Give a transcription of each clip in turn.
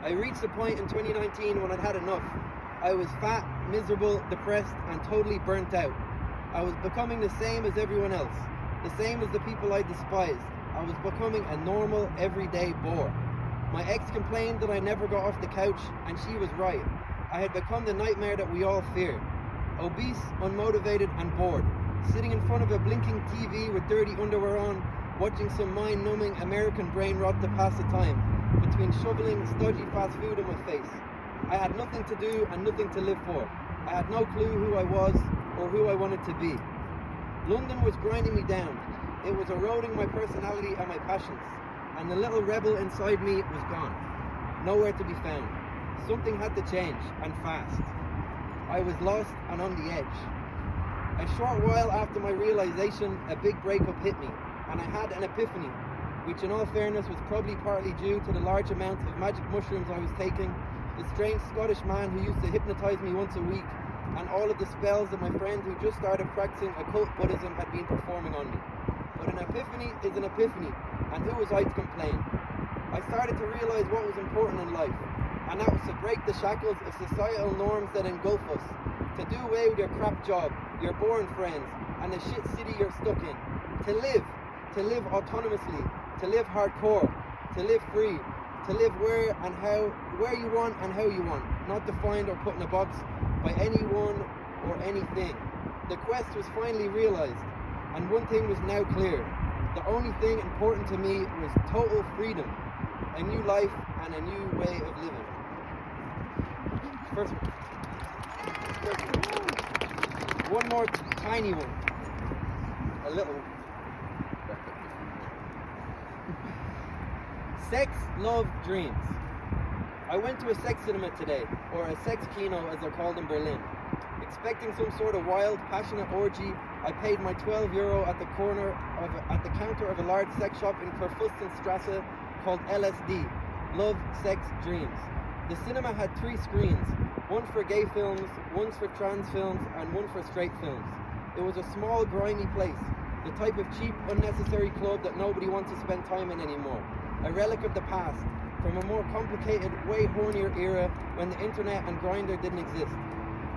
I reached a point in 2019 when I'd had enough. I was fat, miserable, depressed, and totally burnt out. I was becoming the same as everyone else, the same as the people I despised. I was becoming a normal, everyday bore. My ex complained that I never got off the couch, and she was right. I had become the nightmare that we all fear. Obese, unmotivated, and bored. Sitting in front of a blinking TV with dirty underwear on, watching some mind-numbing American brain rot to pass the time, between shoveling stodgy fast food in my face. I had nothing to do and nothing to live for. I had no clue who I was or who I wanted to be. London was grinding me down. It was eroding my personality and my passions, and the little rebel inside me was gone. Nowhere to be found. Something had to change, and fast. I was lost and on the edge. A short while after my realization, a big breakup hit me, and I had an epiphany, which in all fairness was probably partly due to the large amount of magic mushrooms I was taking, the strange Scottish man who used to hypnotize me once a week, and all of the spells that my friend who just started practicing occult Buddhism had been performing on me. But an epiphany is an epiphany, and who was I to complain? I started to realize what was important in life, and that was to break the shackles of societal norms that engulf us, to do away with your crap job, your boring friends, and the shit city you're stuck in, to live autonomously, to live hardcore, to live free, to live where you want and how you want, not defined or put in a box by anyone or anything. The quest was finally realized, and one thing was now clear. The only thing important to me was total freedom, a new life and a new way of living. First one more tiny one. A little one. Sex, love, dreams. I went to a sex cinema today, or a sex kino as they're called in Berlin. Expecting some sort of wild, passionate orgy, I paid my €12 at the counter of a large sex shop in Kurfürstenstrasse called LSD, Love, Sex, Dreams. The cinema had 3 screens, one for gay films, one for trans films, and one for straight films. It was a small, grimy place, the type of cheap, unnecessary club that nobody wants to spend time in anymore. A relic of the past, from a more complicated, way hornier era when the internet and Grindr didn't exist.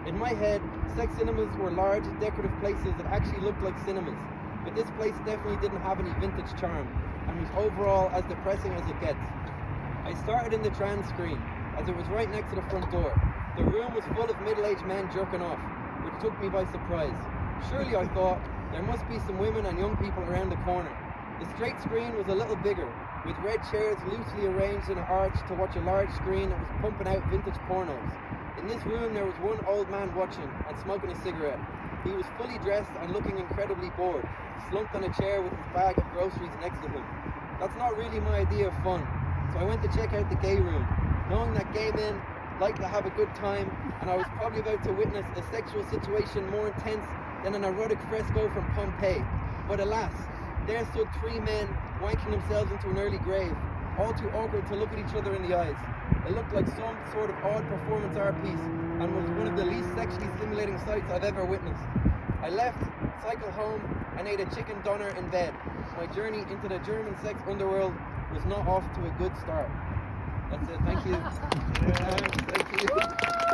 In my head, sex cinemas were large, decorative places that actually looked like cinemas, but this place definitely didn't have any vintage charm, and was overall as depressing as it gets. I started in the trans screen, as it was right next to the front door. The room was full of middle-aged men jerking off, which took me by surprise. Surely, I thought, there must be some women and young people around the corner. The straight screen was a little bigger, with red chairs loosely arranged in an arch to watch a large screen that was pumping out vintage pornos. In this room there was one old man watching and smoking a cigarette. He was fully dressed and looking incredibly bored, slumped on a chair with his bag of groceries next to him. That's not really my idea of fun, so I went to check out the gay room, knowing that gay men like to have a good time, and I was probably about to witness a sexual situation more intense than an erotic fresco from Pompeii. But alas, there stood 3 men wanking themselves into an early grave, all too awkward to look at each other in the eyes. It looked like some sort of odd performance art piece, and was one of the least sexually stimulating sights I've ever witnessed. I left, cycled home, and ate a chicken doner in bed. My journey into the German sex underworld was not off to a good start. That's it, thank you. Thank you.